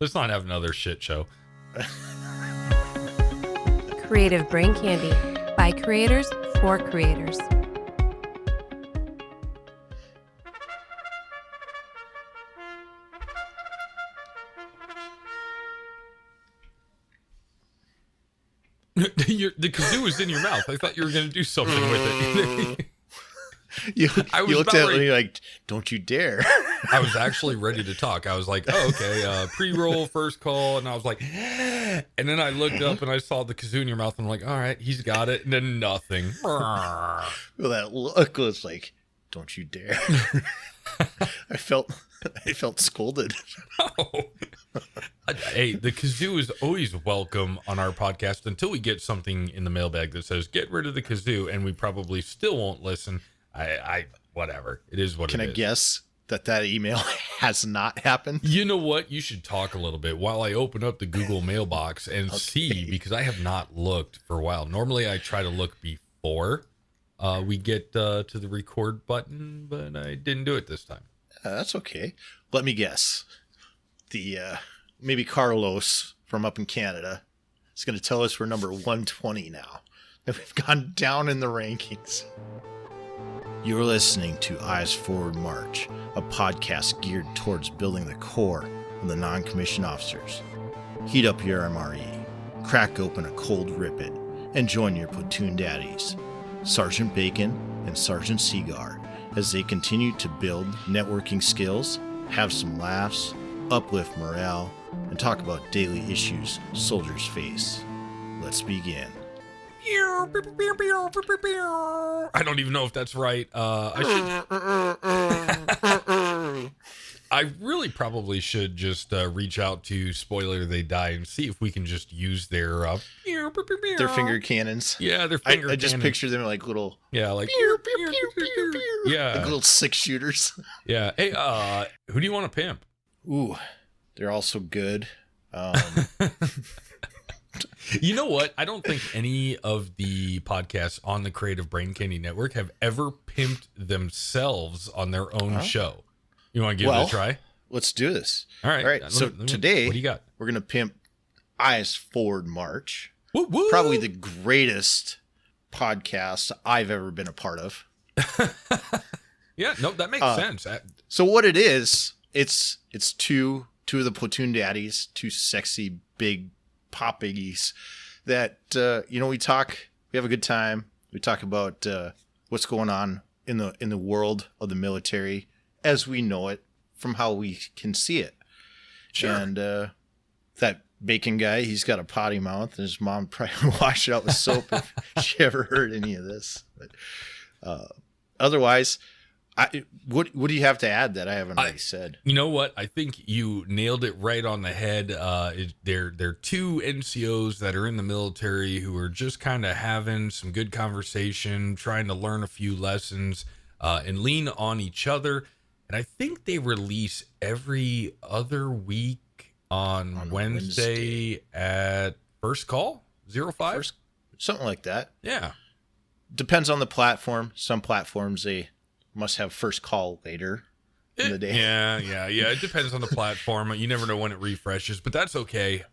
Let's not have another shit show. Creative Brain Candy by creators for creators. The kazoo was in your mouth. I thought you were going to do something with it. You looked at me like, don't you dare. I was actually ready to talk. I was like, oh, okay, pre-roll, first call. And I was like, and then I looked up and I saw the kazoo in your mouth. And I'm like, all right, he's got it. And then nothing. Well, that look was like, don't you dare. I felt scolded. Oh. Hey, the kazoo is always welcome on our podcast until we get something in the mailbag that says, get rid of the kazoo. And we probably still won't listen. Whatever. It is what it is. Can I guess that email has not happened? You know what? You should talk a little bit while I open up the Google mailbox and see, because I have not looked for a while. Normally I try to look before we get to the record button, but I didn't do it this time. That's okay. Let me guess. The maybe Carlos from up in Canada is going to tell us we're number 120 now. That we've gone down in the rankings. You're listening to Eyes Forward March, a podcast geared towards building the core of the non-commissioned officers. Heat up your MRE, crack open a cold Rip It, and join your platoon daddies, Sergeant Bacon and Sergeant Seagar, as they continue to build networking skills, have some laughs, uplift morale, and talk about daily issues soldiers face. Let's begin. I don't even know if that's right. I really probably should just reach out to Spoiler They Die and see if we can just use their finger cannons. Yeah, their finger I just cannons. picture them like little yeah, like yeah, like little 6 shooters. Yeah. Hey, who do you want to pimp? Ooh, they're all so good. You know what? I don't think any of the podcasts on the Creative Brain Candy Network have ever pimped themselves on their own show. You want to give it a try? Let's do this. All right. So today, what do you got? We're going to pimp Eyes Forward March. Woo, woo. Probably the greatest podcast I've ever been a part of. Yeah, no, that makes sense. So what it is, it's two of the platoon daddies, two sexy big poppies that we have a good time. We talk about what's going on in the world of the military as we know it from how we can see it. Sure. And that Bacon guy, he's got a potty mouth, and his mom probably washed it out with soap if she ever heard any of this. But otherwise, what do you have to add that I haven't already said? You know what? I think you nailed it right on the head. They're two NCOs that are in the military who are just kind of having some good conversation, trying to learn a few lessons, and lean on each other. And I think they release every other week on Wednesday at First Call 05? Something like that. Yeah. Depends on the platform. Some platforms, they must have First Call later in the day. Yeah. It depends on the platform. You never know when it refreshes, but that's okay.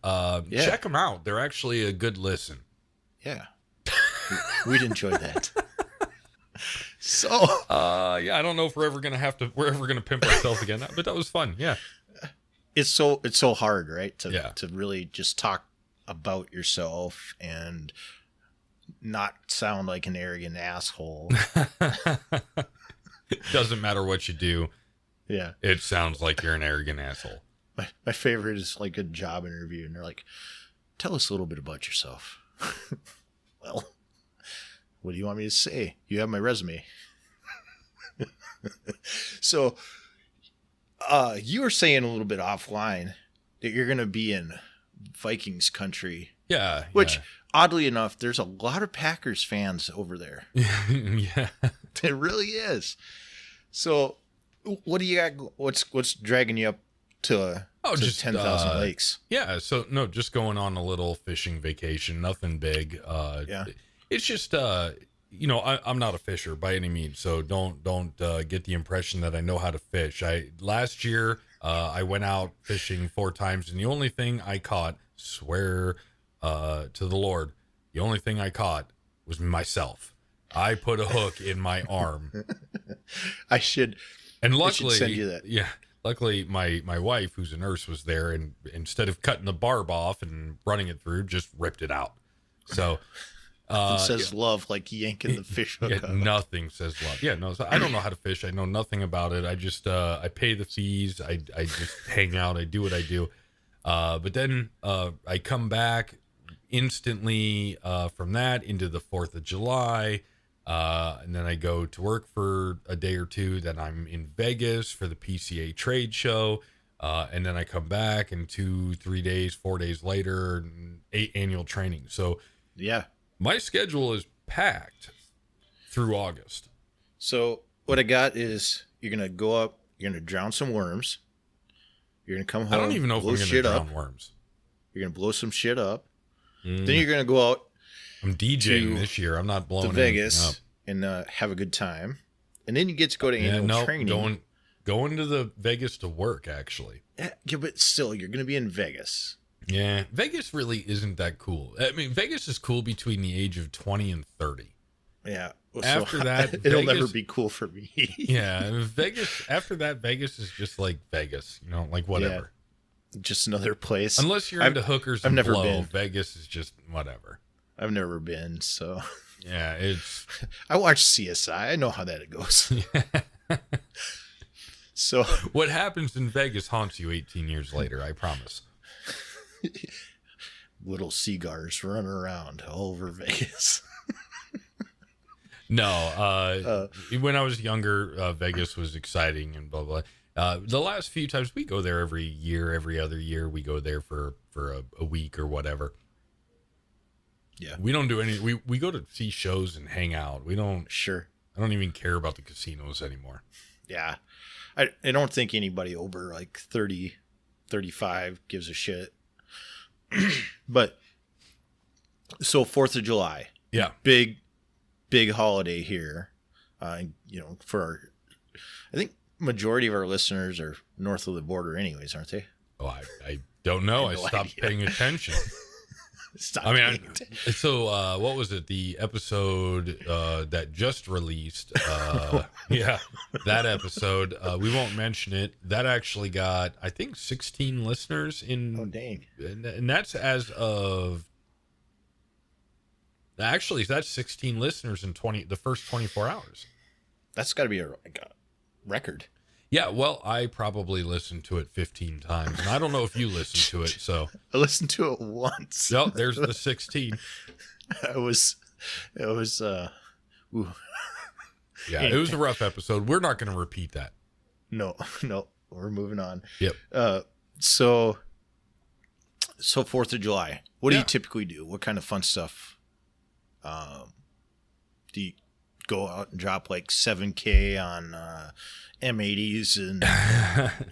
Check them out. They're actually a good listen. Yeah. We'd enjoy that. So, I don't know if we're ever gonna pimp ourselves again, but that was fun. Yeah. It's so hard, right? To really just talk about yourself and not sound like an arrogant asshole. It doesn't matter what you do. Yeah. It sounds like you're an arrogant asshole. My favorite is like a job interview, and they're like, tell us a little bit about yourself. Well, what do you want me to say? You have my resume. So, you were saying a little bit offline that you're going to be in Vikings country. Yeah. Which, oddly enough, there's a lot of Packers fans over there. Yeah. It really is. So, what do you got? What's dragging you up to just 10,000 lakes? Yeah. So, no, just going on a little fishing vacation. Nothing big. It's just, I'm not a fisher by any means, so don't get the impression that I know how to fish. Last year I went out fishing 4 times, and the only thing I caught, swear to the Lord, the only thing I caught was myself. I put a hook in my arm. I should Luckily, send you that. Yeah, luckily my wife, who's a nurse, was there, and instead of cutting the barb off and running it through, just ripped it out. So it says love, like yanking the fish hook yeah, up. Nothing says love. Yeah, no, so I don't know how to fish. I know nothing about it. I just I pay the fees. I just hang out. I do what I do. But then I come back instantly from that into the 4th of July. And then I go to work for a day or two. Then I'm in Vegas for the PCA trade show. And then I come back, and 2, 3 days, 4 days later, 8 annual training. So Yeah. my schedule is packed through August. So what I got is you're going to go up, you're going to drown some worms. You're going to come home. I don't even know if I'm going to drown worms. You're going to blow some shit up. Then you're going to go out I'm DJing this year. I'm not blowing to Vegas and have a good time. And then you get to go to annual training. Going to the Vegas to work, actually. Yeah, but still, you're going to be in Vegas. Yeah, Vegas really isn't that cool. I mean, Vegas is cool between the age of 20 and 30. Yeah. Well, after that, it'll never be cool for me. Yeah, Vegas. After that, Vegas is just like Vegas. Like whatever. Yeah, just another place. Unless you're into hookers and never blow, been. Vegas is just whatever. I've never been, so. Yeah, it's. I watch CSI. I know how that goes. So what happens in Vegas haunts you 18 years later, I promise. Little cigars running around all over Vegas. No, when I was younger, Vegas was exciting and blah, blah. The last few times we go there every year, every other year, we go there for a week or whatever. Yeah. We don't do any, we go to see shows and hang out. We don't. Sure. I don't even care about the casinos anymore. Yeah. I don't think anybody over like 30, 35 gives a shit. But so 4th of July. Yeah. Big holiday here. For our, I think majority of our listeners are north of the border anyways, aren't they? Oh, I don't know. I stopped paying attention. So what was it? The episode that just released. Yeah, that episode. We won't mention it. That actually got, I think, 16 listeners in. Oh, dang. And that's as of. Actually, that's 16 listeners in the first 24 hours. That's got to be a record. Yeah, well, I probably listened to it 15 times, and I don't know if you listened to it, so. I listened to it once. Yep, there's the 16. It was, ooh. Yeah, it was a rough episode. We're not going to repeat that. No, we're moving on. Yep. So 4th of July, what do you typically do? What kind of fun stuff? Do you go out and drop like 7K on M80s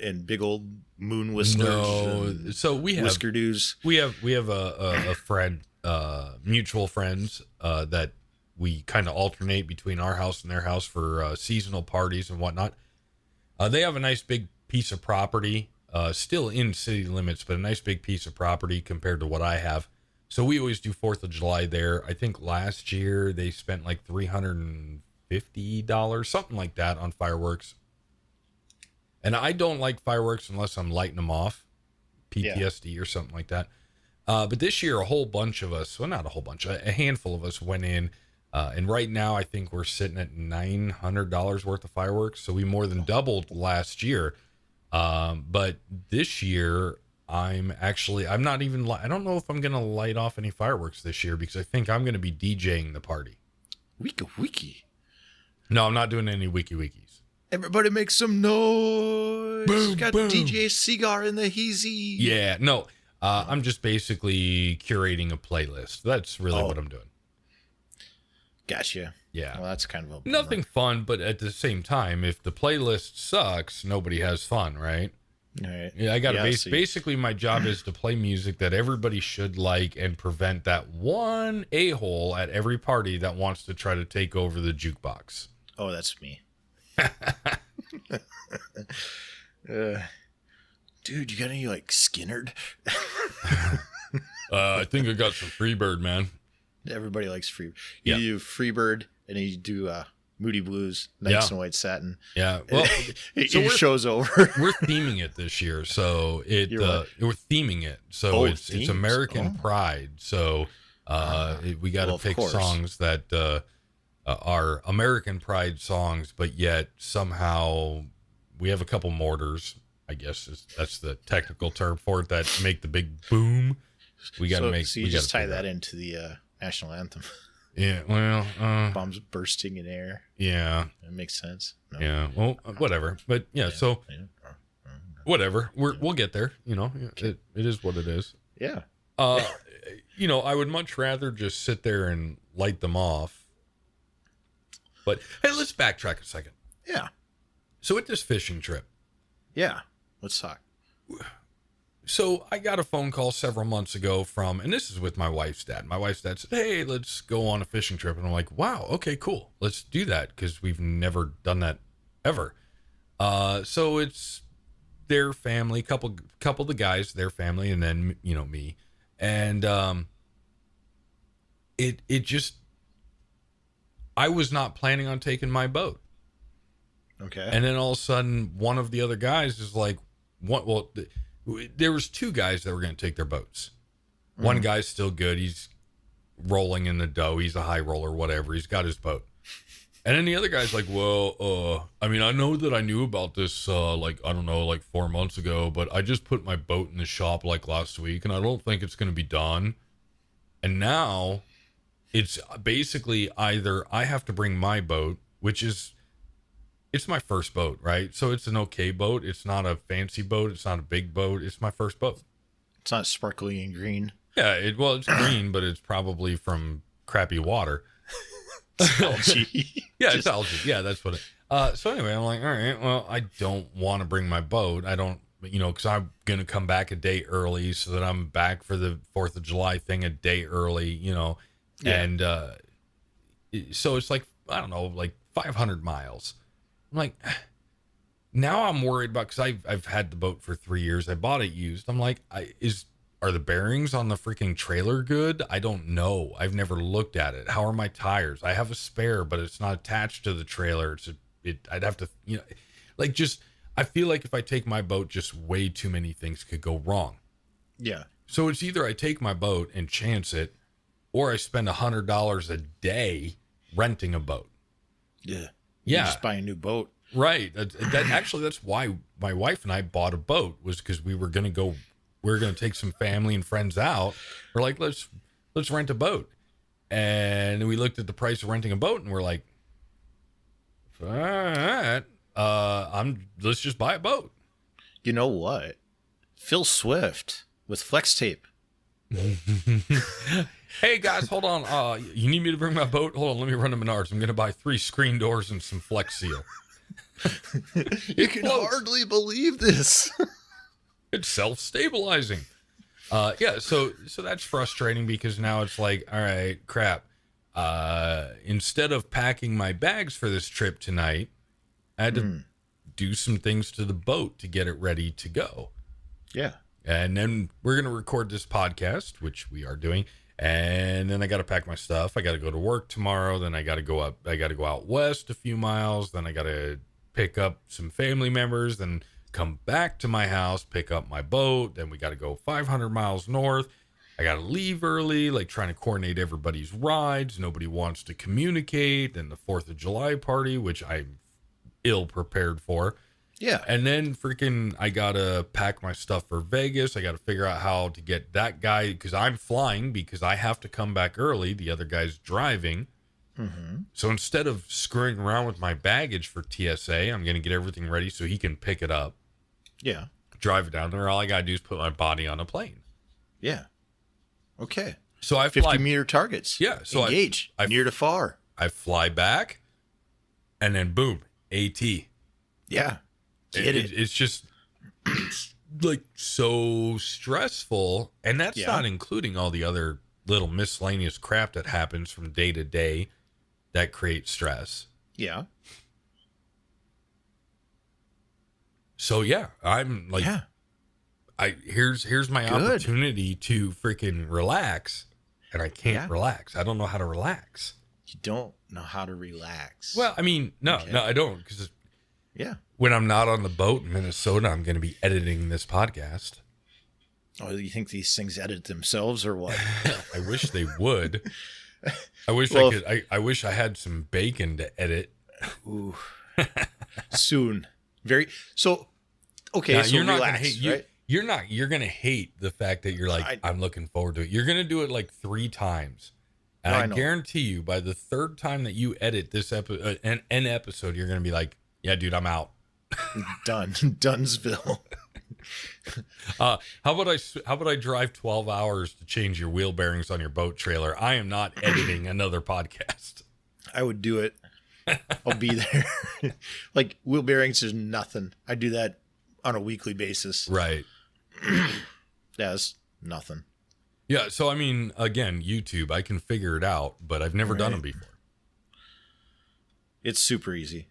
and big old moon whistlers? No, so we have whisker doos. We have a friend, mutual friends that we kind of alternate between our house and their house for seasonal parties and whatnot. They have a nice big piece of property, still in city limits, but a nice big piece of property compared to what I have. So we always do 4th of July there. I think last year they spent like $350, something like that, on fireworks. And I don't like fireworks unless I'm lighting them off, PTSD or something like that. But this year, a whole bunch of us, well, not a whole bunch, a handful of us went in. And right now, I think we're sitting at $900 worth of fireworks. So we more than doubled last year. But this year, I don't know if I'm going to light off any fireworks this year because I think I'm going to be DJing the party. Wiki. No, I'm not doing any wikis. Everybody make some noise. Boom, Got boom. DJ Cigar in the heezy. Yeah, no. I'm just basically curating a playlist. That's really what I'm doing. Gotcha. Yeah. Well, that's kind of a bummer. Nothing fun, but at the same time, if the playlist sucks, nobody has fun, right? All right. Yeah, I got to basically my job is to play music that everybody should like and prevent that one a-hole at every party that wants to try to take over the jukebox. Oh, that's me. Dude, you got any like Skinnerd? I think I got some Freebird, man. Everybody likes Free. Yeah. You do Freebird, and then you do Moody Blues, Nights in White Satin. Yeah. Well, so your show's over. We're theming it this year, so we're theming it. So it's American Pride. So we got to pick songs that are American Pride songs, but yet somehow we have a couple mortars, I guess that's the technical term for it, that make the big boom. We got to make. So you just tie that into the national anthem. Yeah, well, bombs bursting in air. Yeah, it makes sense. No. Yeah, well, whatever. But yeah, so whatever. We'll get there. You know, it is what it is. Yeah. You know, I would much rather just sit there and light them off. But hey, let's backtrack a second. Yeah. So with this fishing trip. Yeah. Let's talk. So I got a phone call several months ago from, and this is with my wife's dad. My wife's dad said, "Hey, let's go on a fishing trip." And I'm like, "Wow, okay, cool. Let's do that," because we've never done that ever. So it's their family, couple of the guys, their family, and then, you know, me. And it just, I was not planning on taking my boat. Okay. And then all of a sudden, one of the other guys is like, "What?" Well, there was two guys that were going to take their boats. One guy's still good. He's rolling in the dough. He's a high roller, whatever. He's got his boat. And then the other guy's like, "Well, I mean, I know that I knew about this, like, I don't know, like 4 months ago, but I just put my boat in the shop like last week, and I don't think it's going to be done. And now it's basically either I have to bring my boat, which is, it's my first boat, right? So it's an okay boat. It's not a fancy boat. It's not a big boat. It's my first boat. It's not sparkly and green. Yeah, it's green, but it's probably from crappy water. It's algae. Yeah, it's algae. Yeah, that's what it. So anyway, I'm like, all right, well, I don't want to bring my boat. I don't, you know, because I'm going to come back a day early so that I'm back for the 4th of July thing a day early, you know. Yeah. And so it's like, I don't know, like 500 miles. I'm like, now I'm worried about, because I've had the boat for 3 years. I bought it used. I'm like, are the bearings on the freaking trailer good? I don't know. I've never looked at it. How are my tires? I have a spare, but it's not attached to the trailer. I'd have to, you know, like, just, I feel like if I take my boat, just way too many things could go wrong. Yeah. So it's either I take my boat and chance it, or I spend $100 a day renting a boat. Yeah. Yeah. You just buy a new boat. Right. That's why my wife and I bought a boat, was because we were going to take some family and friends out. We're like, let's rent a boat. And we looked at the price of renting a boat and we're like, all right, let's just buy a boat. You know what? Phil Swift with Flex Tape. Hey guys, hold on. You need me to bring my boat? Hold on, let me run to Menards. I'm going to buy 3 screen doors and some Flex Seal. You can hardly believe this. It's self-stabilizing. Yeah, so that's frustrating, because now it's like, all right, crap. Instead of packing my bags for this trip tonight, I had to do some things to the boat to get it ready to go. Yeah. And then we're going to record this podcast, which we are doing. And then I got to pack my stuff. I got to go to work tomorrow. Then I got to go up. I got to go out west a few miles. Then I got to pick up some family members. Then come back to my house, pick up my boat. Then we got to go 500 miles north. I got to leave early, like trying to coordinate everybody's rides. Nobody wants to communicate. Then the 4th of July party, which I'm ill prepared for. Yeah. And then freaking, I got to pack my stuff for Vegas. I got to figure out how to get that guy, because I'm flying, because I have to come back early. The other guy's driving. Mm-hmm. So instead of screwing around with my baggage for TSA, I'm going to get everything ready so he can pick it up. Yeah. Drive it down there. All I got to do is put my body on a plane. Yeah. Okay. So I 50-meter targets. Yeah. So engage. Near to far. I fly back, and then boom, AT. Yeah. Get it. It's just like so stressful, and that's not including all the other little miscellaneous crap that happens from day to day that creates stress. Yeah. So yeah, I'm like, here's my Good. opportunity to freaking relax, and I can't relax. I don't know how to relax. You don't know how to relax. Well, I mean, no, I don't, because when I'm not on the boat in Minnesota, I'm going to be editing this podcast. Oh, you think these things edit themselves or what? I wish they would. I wish I could. I wish I had some bacon to edit. Ooh. Soon. So now, so you're not relax, gonna hate, right? You're gonna hate the fact that you're like, I'm looking forward to it. You're gonna do it like 3 times. And I guarantee you by the 3rd time that you edit this episode, an episode, you're gonna be like, yeah, dude, I'm out. Done. Dunsville. How about I drive 12 hours to change your wheel bearings on your boat trailer? I am not editing another podcast. I would do it. I'll be there. Like wheel bearings is nothing. I do that on a weekly basis. Right. That's nothing. Yeah. So, I mean, again, YouTube, I can figure it out, but I've never done them before. It's super easy.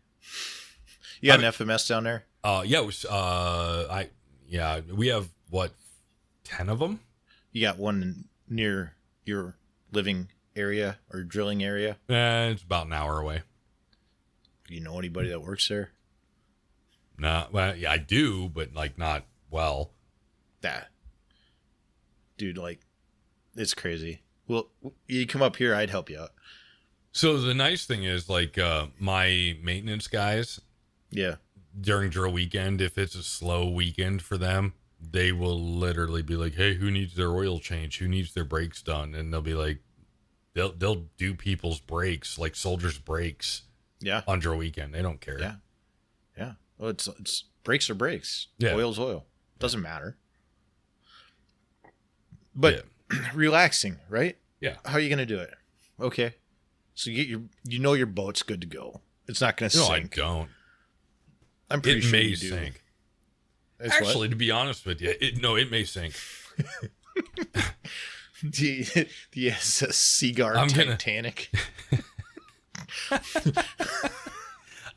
You got an FMS down there? Yeah. It was, we have 10 of them? You got one near your living area or drilling area? It's about an hour away. Do you know anybody that works there? No, well, yeah, I do, but like not well. That dude, like, it's crazy. Well, you come up here, I'd help you out. So the nice thing is, like, my maintenance guys, during drill weekend, if it's a slow weekend for them, they will literally be like, "Hey, who needs their oil change? Who needs their brakes done?" And they'll be like, they'll do people's brakes, like soldiers' brakes. Yeah. On drill weekend. They don't care. Yeah. Yeah. Well, it's brakes are brakes. Yeah. Oil's oil. Doesn't matter. But relaxing, right? Yeah. How are you going to do it? Okay. So you your boat's good to go. It's not going to sink. No, I don't. I'm pretty sure may you do. sink. It's Actually, to be honest with you, it may sink. The SS Seaguard Titanic.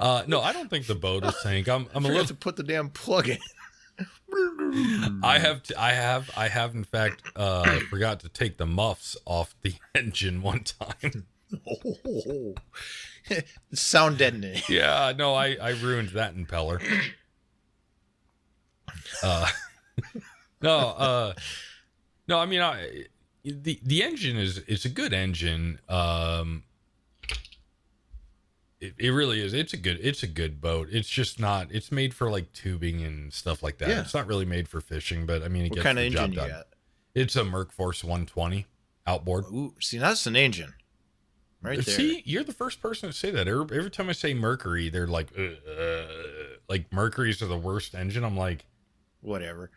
No, I don't think the boat will sink. I'm a little to put the damn plug in. I have in fact forgot to take the muffs off the engine one time. Oh, sound deadening. Yeah, no, I ruined that impeller. No, I mean, the engine is a good engine. It really is. It's a good boat. It's just not. It's made for like tubing and stuff like that. Yeah. It's not really made for fishing, but I mean, it gets the job done. Got? It's a Merc Force 120 outboard. Ooh, see, that's an engine, right there. See, you're the first person to say that. Every time I say Mercury, they're like Mercuries are the worst engine. I'm like, whatever.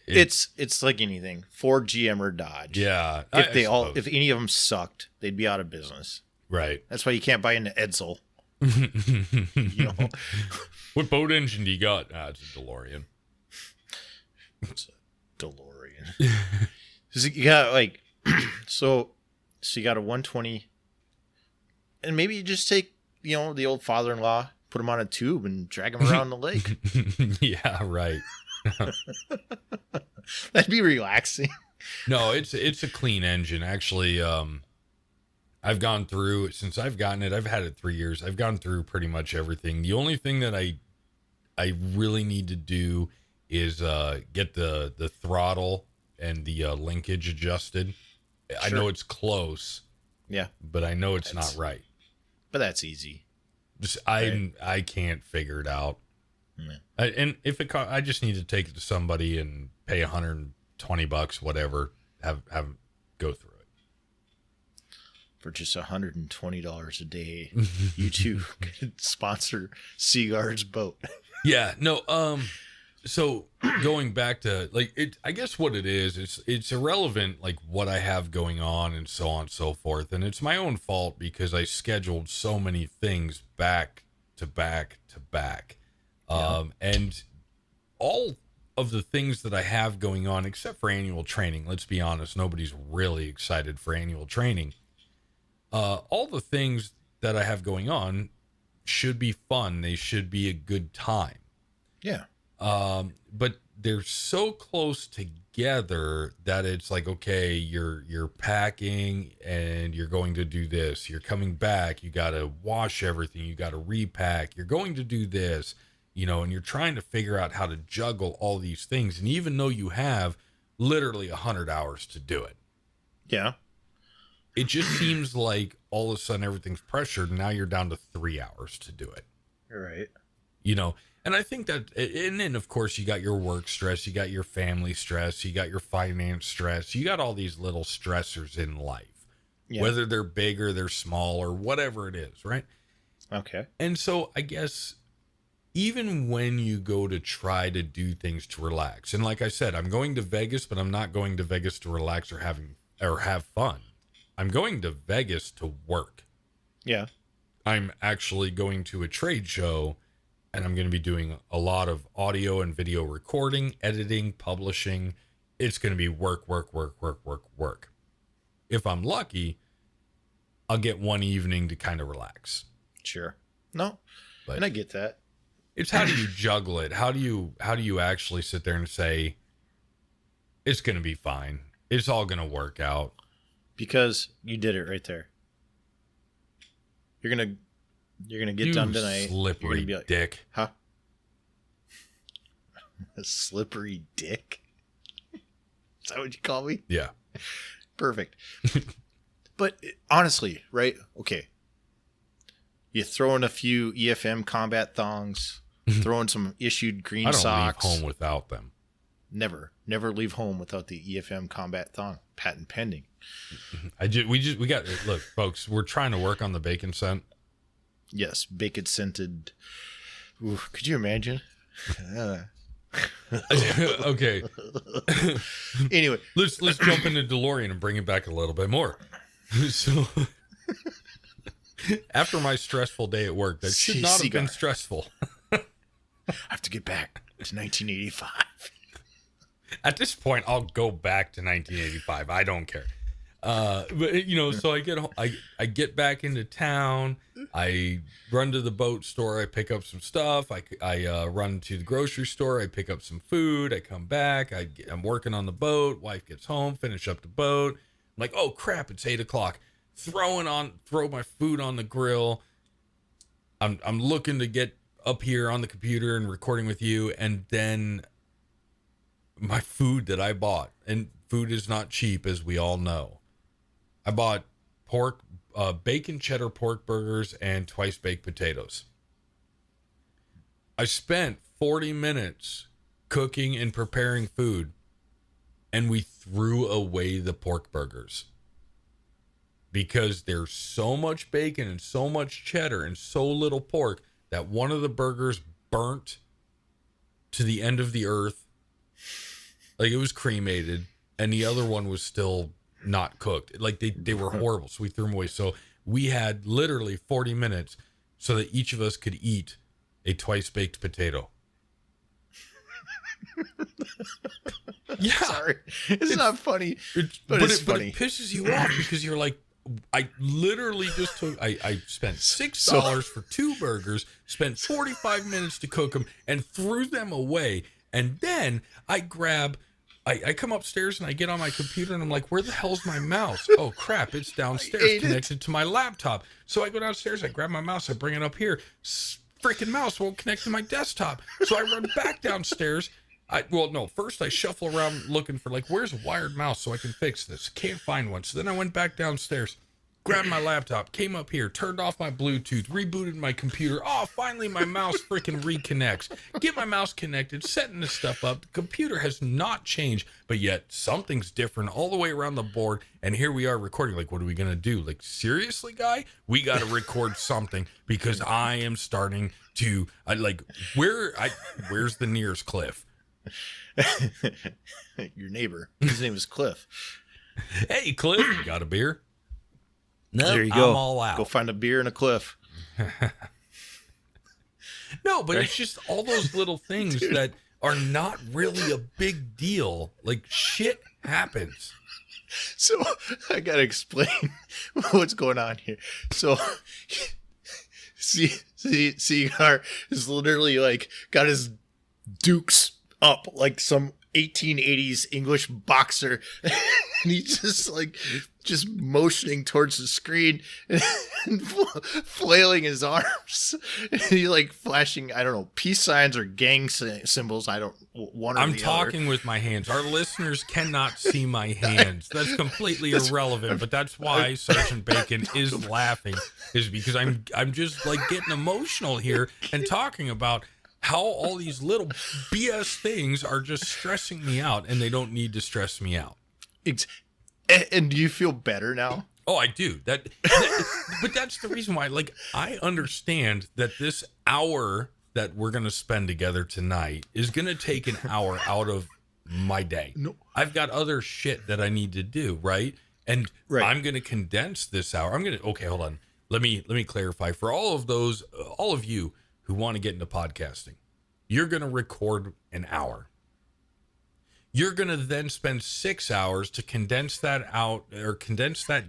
It's like anything. Ford, GM, or Dodge. Yeah. If any of them sucked, they'd be out of business. Right. That's why you can't buy into Edsel. You know? What boat engine do you got? It's a DeLorean. It's a DeLorean. You got like so you got a 120, and maybe you just take the old father-in-law, put him on a tube, and drag him around the lake. Yeah, right. That'd be relaxing. No, it's a clean engine. Actually, I've gone through, since I've gotten it, I've had it 3 years. I've gone through pretty much everything. The only thing that I really need to do is get the throttle and the linkage adjusted. Sure. I know it's close. Yeah. But I know it's not right. But that's easy. I can't figure it out. Yeah. And if I just need to take it to somebody and pay $120, whatever, have them go through. For just $120 a day, you two could sponsor Seaguard's boat. Yeah, no. So going back to like it, I guess what it is, it's irrelevant like what I have going on and so on and so forth, and it's my own fault because I scheduled so many things back to back to back, and all of the things that I have going on, except for annual training. Let's be honest, nobody's really excited for annual training. All the things that I have going on should be fun. They should be a good time. Yeah. But they're so close together that it's like, okay, you're packing and you're going to do this. You're coming back. You got to wash everything. You got to repack. You're going to do this, and you're trying to figure out how to juggle all these things. And even though you have literally 100 hours to do it. Yeah. It just seems like all of a sudden everything's pressured. And now you're down to 3 hours to do it. Right. And I think that, and then of course you got your work stress, you got your family stress, you got your finance stress, you got all these little stressors in life, whether they're big or they're small or whatever it is, right? Okay. And so I guess even when you go to try to do things to relax, and like I said, I'm going to Vegas, but I'm not going to Vegas to relax or have fun. I'm going to Vegas to work. Yeah. I'm actually going to a trade show. And I'm going to be doing a lot of audio and video recording, editing, publishing. It's going to be work. If I'm lucky, I'll get one evening to kind of relax. Sure. No, But and I get that. it's how do you juggle it? How do you actually sit there and say, it's going to be fine. It's all going to work out. Because you did it right there. You're gonna get done tonight. Slippery be like, dick. Huh? A slippery dick? Is that what you call me? Yeah. Perfect. But honestly, right? Okay. You throw in a few EFM combat thongs, throw in some issued green I don't socks. leave home without them. Never leave home without the EFM combat thong. Patent pending. We got, look, folks, we're trying to work on the bacon scent. Yes, bacon scented. Ooh, could you imagine? Okay. Anyway, Let's jump into DeLorean and bring it back a little bit more. So after my stressful day at work, that should not have been stressful. I have to get back to 1985. At this point, I'll go back to 1985. I don't care. But so I get home, I get back into town. I run to the boat store. I pick up some stuff. I run to the grocery store. I pick up some food. I come back. I'm working on the boat. Wife gets home. Finish up the boat. I'm like, oh crap! It's 8:00. Throw my food on the grill. I'm looking to get up here on the computer and recording with you, and then my food that I bought, and food is not cheap, as we all know. I bought bacon cheddar pork burgers and twice baked potatoes. I spent 40 minutes cooking and preparing food, and we threw away the pork burgers because there's so much bacon and so much cheddar and so little pork that one of the burgers burnt to the end of the earth. Like, it was cremated, and the other one was still not cooked. Like, they were horrible, so we threw them away. So we had literally 40 minutes so that each of us could eat a twice baked potato. Yeah. Sorry. It's not funny, but it's funny. But it pisses you off because you're like, I literally just I spent $6 for 2 burgers, spent 45 minutes to cook them, and threw them away. And then I come upstairs and I get on my computer and I'm like, where the hell's my mouse? Oh crap, it's downstairs connected to my laptop. So I go downstairs, I grab my mouse, I bring it up here. Freaking mouse won't connect to my desktop. So I run back downstairs. First I shuffle around looking for, like, where's a wired mouse so I can fix this? Can't find one. So then I went back downstairs, grabbed my laptop, came up here, turned off my Bluetooth, rebooted my computer. Oh, finally my mouse freaking reconnects. Get my mouse connected, setting this stuff up. The computer has not changed, but yet something's different all the way around the board. And here we are recording. Like, what are we going to do? Like, seriously, guy? We got to record something because I am starting to, where's the nearest cliff? Your neighbor. His name is Cliff. Hey, Cliff, you got a beer? No, there you go. I'm all out. Go find a beer and a cliff. No, but it's just all those little things that are not really a big deal. Like, shit happens. So I gotta explain what's going on here. So Cigar is literally like got his Dukes up like some 1880s English boxer. And he's just motioning towards the screen and flailing his arms. And he like flashing, I don't know, peace signs or gang symbols. I don't, one or I'm the talking other. with my hands. Our listeners cannot see my hands. That's completely irrelevant, but that's why Sergeant Bacon is laughing, is because I'm just like getting emotional here and talking about how all these little BS things are just stressing me out, and they don't need to stress me out. And do you feel better now? Oh, I do. But that's the reason why. Like, I understand that this hour that we're going to spend together tonight is going to take an hour out of my day. No. I've got other shit that I need to do, right? And I'm going to condense this hour. Okay, hold on. Let me clarify for all of you who want to get into podcasting. You're going to record an hour. You're going to then spend 6 hours to condense that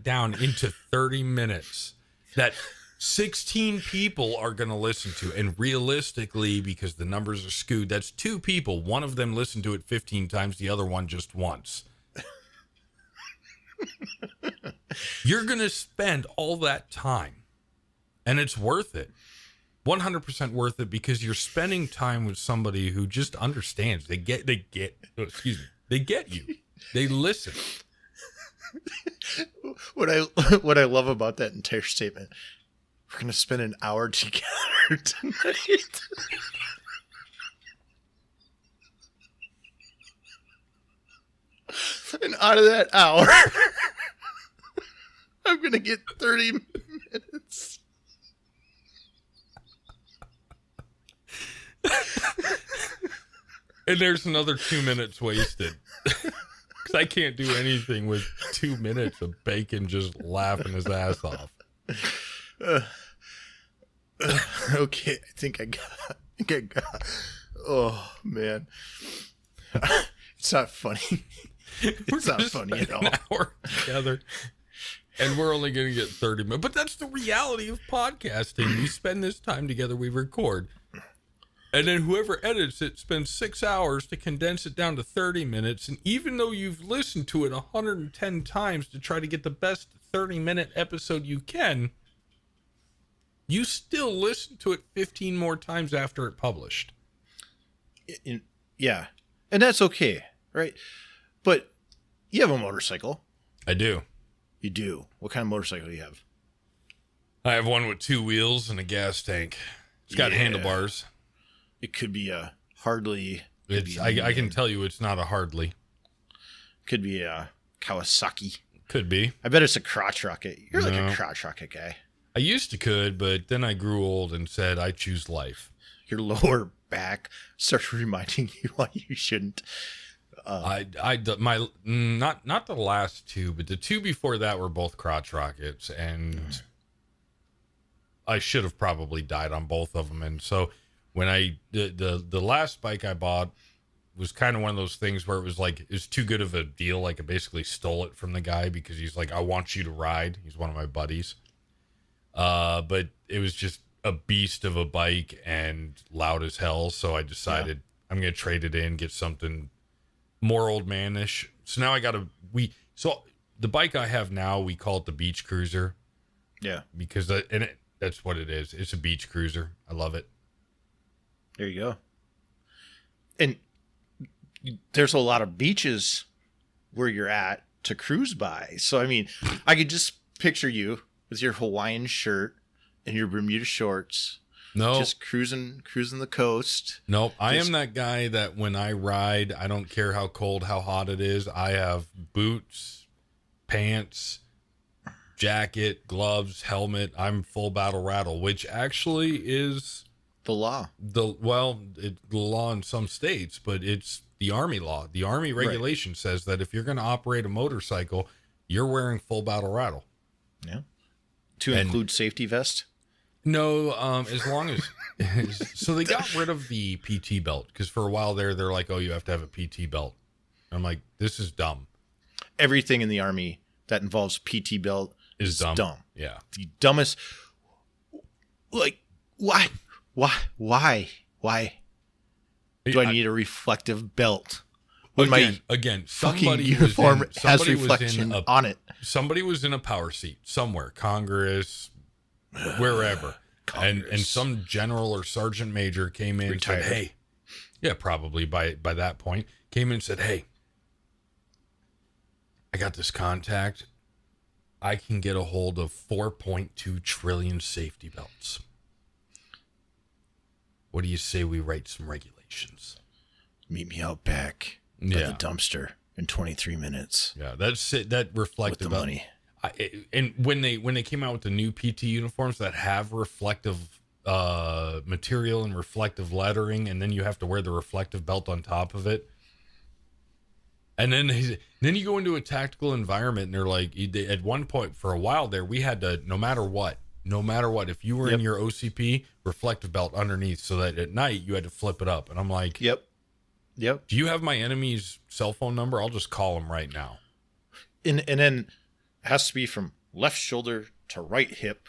down into 30 minutes that 16 people are going to listen to. And realistically, because the numbers are skewed, that's 2 people. One of them listened to it 15 times, the other one just once. You're going to spend all that time, and it's worth it. 100% worth it, because you're spending time with somebody who just understands. They get you. They listen. What I love about that entire statement, we're going to spend an hour together tonight. And out of that hour, I'm going to get 30 minutes. And there's another 2 minutes wasted. Because I can't do anything with 2 minutes of Bacon just laughing his ass off. Okay, I think I got. Oh, man. It's not funny. It's not funny at all. An hour together. And we're only going to get 30 minutes. But that's the reality of podcasting. We spend this time together, we record. And then whoever edits it spends 6 hours to condense it down to 30 minutes. And even though you've listened to it 110 times to try to get the best 30-minute episode you can, you still listen to it 15 more times after it published. Yeah. And that's okay, right? But you have a motorcycle. I do. You do. What kind of motorcycle do you have? I have one with 2 wheels and a gas tank. It's got handlebars. It could be a Harley. I can tell you it's not a Harley. Could be a Kawasaki. Could be. I bet it's a crotch rocket. You're like a crotch rocket guy. I used to could, but then I grew old and said I choose life. Your lower back starts reminding you why you shouldn't. Not the last 2, but the 2 before that were both crotch rockets, and I should have probably died on both of them. And so when the last bike I bought was kind of one of those things where it was like, it's too good of a deal. Like, I basically stole it from the guy because he's like, I want you to ride. He's one of my buddies. But it was just a beast of a bike and loud as hell. So I decided I'm going to trade it in, get something more old manish. So now so the bike I have now, we call it the Beach Cruiser. Yeah. Because that's what it is. It's a beach cruiser. I love it. There you go. And there's a lot of beaches where you're at to cruise by. So, I mean, I could just picture you with your Hawaiian shirt and your Bermuda shorts. No. Just cruising the coast. Nope. I am that guy that when I ride, I don't care how cold, how hot it is. I have boots, pants, jacket, gloves, helmet. I'm full battle rattle, which actually is the law. The law in some states, but it's the Army law. The Army regulation says that if you're going to operate a motorcycle, you're wearing full battle rattle. Yeah. To include safety vest? No, as long as so they got rid of the PT belt, because for a while they're like, oh, you have to have a PT belt. I'm like, this is dumb. Everything in the Army that involves PT belt is dumb. Yeah. The dumbest. Like, why? Do I need a reflective belt? When my Again, fucking somebody uniform has somebody reflection on it. Somebody was in a power seat somewhere, Congress, wherever, and some general or sergeant major came in and said, "Hey, yeah, probably by that point, came in and said, hey, I got this contact. I can get a hold of 4.2 trillion safety belts. What do you say we write some regulations? Meet me out back by the dumpster in 23 minutes. Yeah, that's it. That reflective with the money. And when they came out with the new PT uniforms that have reflective material and reflective lettering, and then you have to wear the reflective belt on top of it. And then you go into a tactical environment, and they're like, at one point for a while there, we had to, no matter what, if you were in your OCP, reflective belt underneath, so that at night you had to flip it up. And I'm like, Yep. Do you have my enemy's cell phone number? I'll just call him right now. And then it has to be from left shoulder to right hip.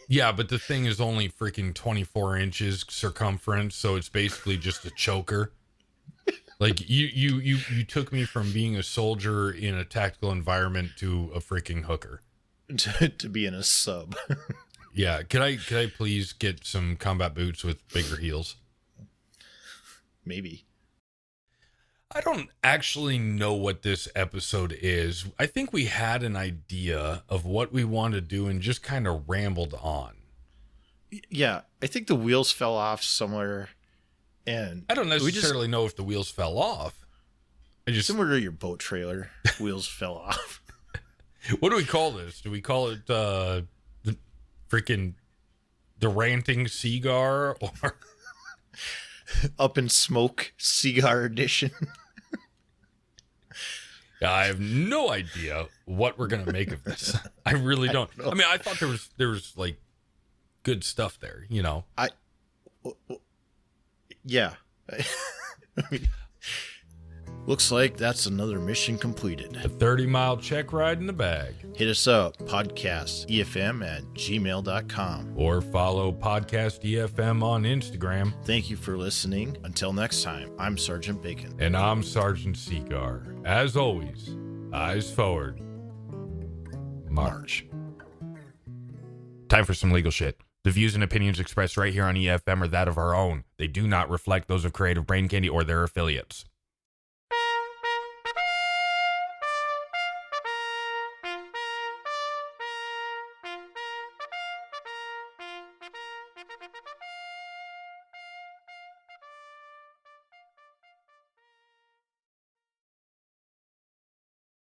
Yeah, but the thing is only freaking 24 inches circumference, so it's basically just a choker. Like you took me from being a soldier in a tactical environment to a freaking hooker. to be in a sub. Yeah, could I please get some combat boots with bigger heels? Maybe. I don't actually know what this episode is. I think we had an idea of what we wanted to do and just kind of rambled on. Yeah, I think the wheels fell off somewhere. And I don't necessarily know if the wheels fell off. Similar to your boat trailer, wheels fell off. What do we call this? Do we call it the ranting cigar, or Up in Smoke cigar edition? I have no idea what we're gonna make of this. I really don't. I mean, I thought there was like good stuff there, you know. Yeah. Looks like that's another mission completed. A 30-mile check ride in the bag. Hit us up, podcastefm@gmail.com. Or follow Podcast EFM on Instagram. Thank you for listening. Until next time, I'm Sergeant Bacon. And I'm Sergeant Seagar. As always, eyes forward. March. Time for some legal shit. The views and opinions expressed right here on EFM are that of our own. They do not reflect those of Creative Brain Candy or their affiliates.